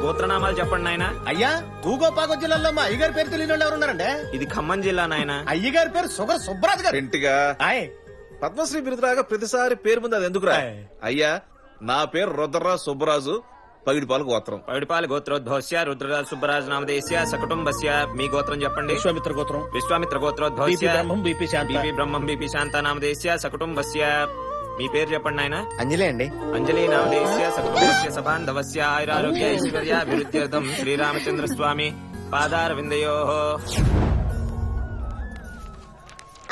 గోత్రనామాలు చెప్పండి నాయన. అయ్యా తూగోపాగో జిల్లాలో మా అయ్యగారి పేరు తెలియని వాళ్ళు ఎవరున్నారండి? ఇది ఖమ్మం జిల్లా నాయన. అయ్యగారి పేరు సుగర్ సుబ్బరాజు గారు. ఇంటిగా ఆయ్ పద్మశ్రీ బిరుదురాగా ప్రతిసారి పేరు ముందు అది ఎందుకురా? అయ్యా నా పేరు రుద్రరాజు సుబ్బరాజు, పగిడిపాలు గోత్రం. పైడిపాలి గోత్రోద్భవస్య రుద్రరాజు సుబ్బరాజు నామదేశ్య సకుటుంబస్య. మీ గోత్రం చెప్పండి. విశ్వామిత్ర గోత్రం. విశ్వామిత్ర గోత్రోద్భవస్య బీపీ బ్రహ్మం బీపీ శాంత నామదేశ్య సకుటుంబస్య. మీ పేరు చెప్పండి నాయన. అంజలి అండి. అంజలి నామదేశ్య సకుటుంబస్య సబాంధవస్య ఆయురారోగ్య ఐశ్వర్యాభివృద్ధ్యర్థం శ్రీరామచంద్ర స్వామి పాదార విందయోః.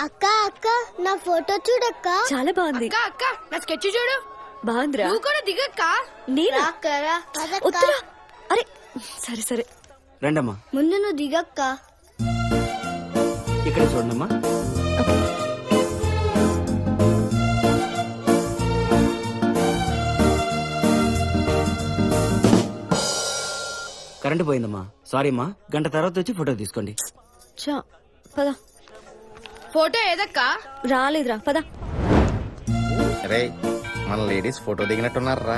అక్క అక్క నా ఫోటో చూడక్క. చాలా బాగుంది. అక్క అక్క నా స్కెచ్ చూడు. బాగుందిరా. నువ్వు కూడా దిగక్క. నేనా? వద్దురా. అరే సరే సరే రండమ్మా. ముందు నువ్వు దిగక్క. ఇక్కడ చూడండమ్మా. కరెంటు పోయిందమ్మా. సారీ అమ్మా. గంట తర్వాత వచ్చి ఫోటో తీసుకోండి. చా పద. ఫోటో ఏదక్క? రాలేదురా పద. రే మన లేడీస్ ఫోటో దిగినట్టున్నారా?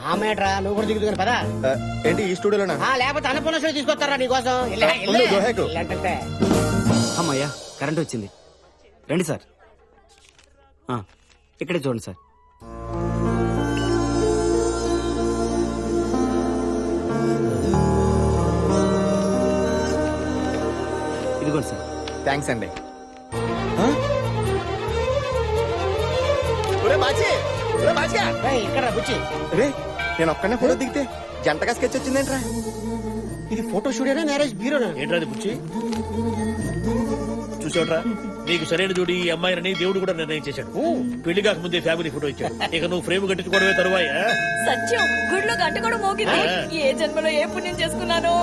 ఆ మేట్రా నువ్వు కూడా దిగుతుంది పదా. ఏంటి ఈ స్టూడియోలోనా? లేకపోతే అన్నపూర్ణ స్టూడియో తీసుకొస్తారా నీకోసం? అంటే అమ్మయ్యా కరెంటు వచ్చింది. రండి సార్. ఇక్కడే చూడండి సార్. ఇదిగోండి సార్. థ్యాంక్స్ అండి. ఇక్కడ బుచ్చి రే నేను ఒక్కనే ఫోటో దిగితే జంటగా స్కెచ్ వచ్చిందేంట్రా? ఇది ఫోటో స్టూడియోనా మ్యారేజ్ బ్యూరోనా? ఏంట్రాది బుచ్చి? చూసావుట్రా, నీకు సరైన జోడి ఈ అమ్మాయిని దేవుడు కూడా నిర్ణయం చేశాడు. పెళ్లి కాక ముందే ఫ్యామిలీ ఫోటో ఇచ్చాడు. ఇక నువ్వు ఫ్రేమ్ కట్టించుకోవడమే తరువాయి. సత్యం గుడిలో గంట కూడా మోగింది. ఏ జన్మలో ఏ పుణ్యం చేసుకున్నాను.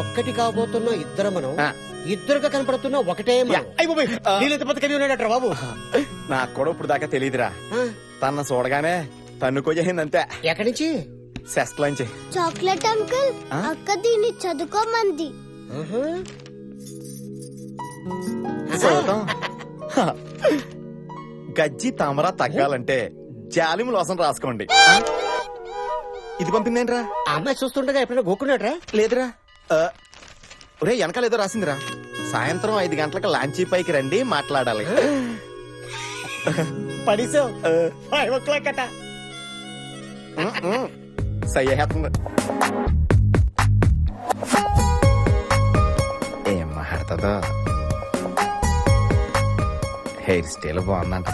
ఒక్కటి కాబోతున్న ఇద్దరు మనం, ఇద్దరుగా కనపడుతున్న ఒకటే నీళ్ళెంత బతకని ఉన్నాడట్రా బాబు. నాకు కూడా ఇప్పుడు దాకా తెలియదురా. తన చూడగానే తన్నుకోజేసిందంతే. ఎక్కడి నుంచి? సెస్ట్లోంచి. చాక్లెట్ అంకుల్ అక్క దీన్ని చదువుకోమంది. చదువుతాం. గజ్జి తామరా తగ్గాలంటే జాలిము లోసం రాసుకోండి. ఇది పంపిందేంట్రా? ఆ అమ్మాయి చూస్తుండగా ఎప్పుడైనా గోక్కున్నాడ్రా? లేదురా. ఒరే వెనకాల ఏదో రాసిందిరా. సాయంత్రం 5 గంటలకు లాంచీ పైకి రండి మాట్లాడాలి. పడిసావు 5 o'clock అట. సయ్యేస్తుంది. ఏం మాట్లాడుతుందో. హెయిర్ స్టైల్ బాగుందంట.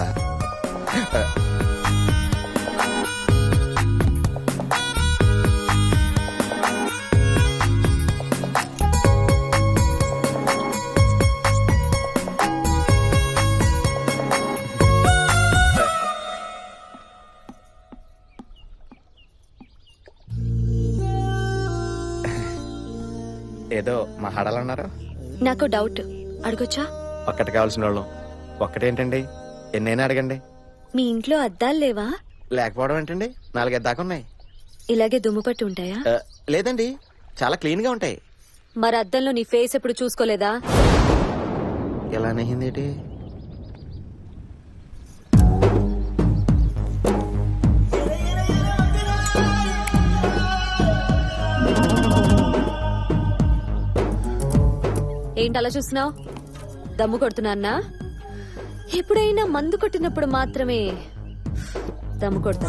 ఏదో మాట్లాడాలన్నారు. నాకు డౌట్ అడగొచ్చా? ఒక్కటి కావాల్సిన వాళ్ళు ఒక్కటేంటండి? ఎన్నైనా అడగండి. మీ ఇంట్లో అద్దాలు లేవా? లేకపోవడం ఏంటండి? 4 దాకా ఉన్నాయి. ఇలాగే దుమ్ము పట్టి ఉంటాయా? లేదండి, చాలా క్లీన్ గా ఉంటాయి. మరి అద్దంలో నీ ఫేస్ ఎప్పుడు చూసుకోలేదా? ఎలా నయ్యింది ఏంటి? ఏంటి అలా చూస్తున్నావు? దమ్ము కొడుతున్నా? ఎప్పుడైనా మందు కొట్టినప్పుడు మాత్రమే దమ్ము కొడతా.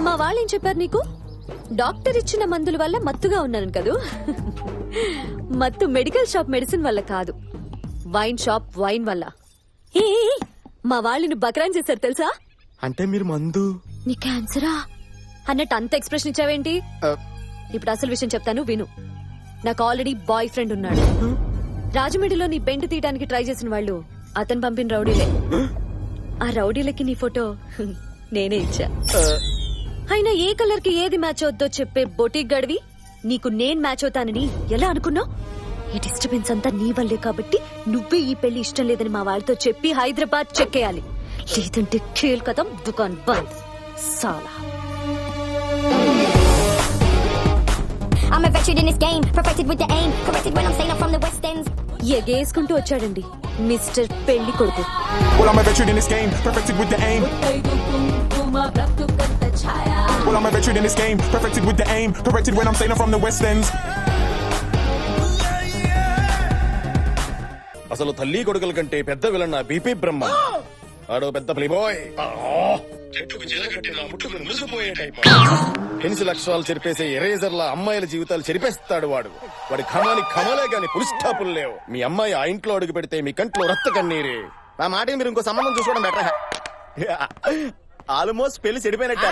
మా వాళ్ళేం చెప్పారు నీకు? డాక్టర్ ఇచ్చిన మందుల వల్ల మత్తుగా ఉన్నాను కదూ. మత్తు మెడికల్ షాప్ మెడిసిన్ వల్ల కాదు, వైన్ షాప్ వైన్ వల్ల. ఏ మా వాళ్ళని బకరాన్ చేశారు తెలుసా? అంటే మీరు మందు? నీ క్యాన్సరా అన్నట్టు అంత ఎక్స్ప్రెషన్ ఇచ్చావేంటి? ఇప్పుడు అసలు విషయం చెప్తాను విను. నాకు ఆల్రెడీ బాయ్ ఫ్రెండ్ ఉన్నాడు. రాజమండ్రిలో నీ బెంట్ తీయడానికి ట్రై చేసిన వాళ్ళు అతను పంపిన రౌడీలే. ఆ రౌడీలకి నీ ఫోటో నేనే ఇచ్చా. అయినా ఏ కలర్ కి ఏది మ్యాచ్ అవుద్దో చెప్పే బొటిక్ గడివి నీకు నేను మ్యాచ్ అవుతానని ఎలా అనుకున్నావు? ఈ డిస్టర్బెన్స్ అంతా నీ వల్లే కాబట్టి నువ్వే ఈ పెళ్లి ఇష్టం లేదని మా వాళ్ళతో చెప్పి హైదరాబాద్ చెక్కేయాలి. లేదంటే ఖేల్ కథం దుకాన్ బంద్ సాలా. I'm a veteran in this game, perfected with the aim, corrected when I'm saying I'm from the West Ends. ఎగేసుకుంటూ వచ్చాడండి మిస్టర్ పెళ్లి కొడుకు. Well, I'm a veteran in this game, perfected with the aim. Well, I'm a veteran in this game, perfected with the aim. Corrected when I'm saying I'm from the West Ends. అసలు తల్లి కొడుకుల కంటే పెద్ద villain BP బ్రహ్మ. ఆడో పెద్ద playboy. Pencil అక్షరాలు చెరిపేసే eraser లా అమ్మాయిల జీవితాలు చెరిపేస్తాడు వాడు. వాడి ఖమాని ఖమలే గాని పులి స్టాపులు లేవు. మీ అమ్మాయి ఆ ఇంట్లో అడుగు పెడితే మీ కంట్లో రక్త కన్నీరే. నా మాట మీరు ఇంకో సంబంధం చూసుకోవడం బెటర్. ఆల్మోస్ట్ పెళ్లి చెడిపోయినట్ట.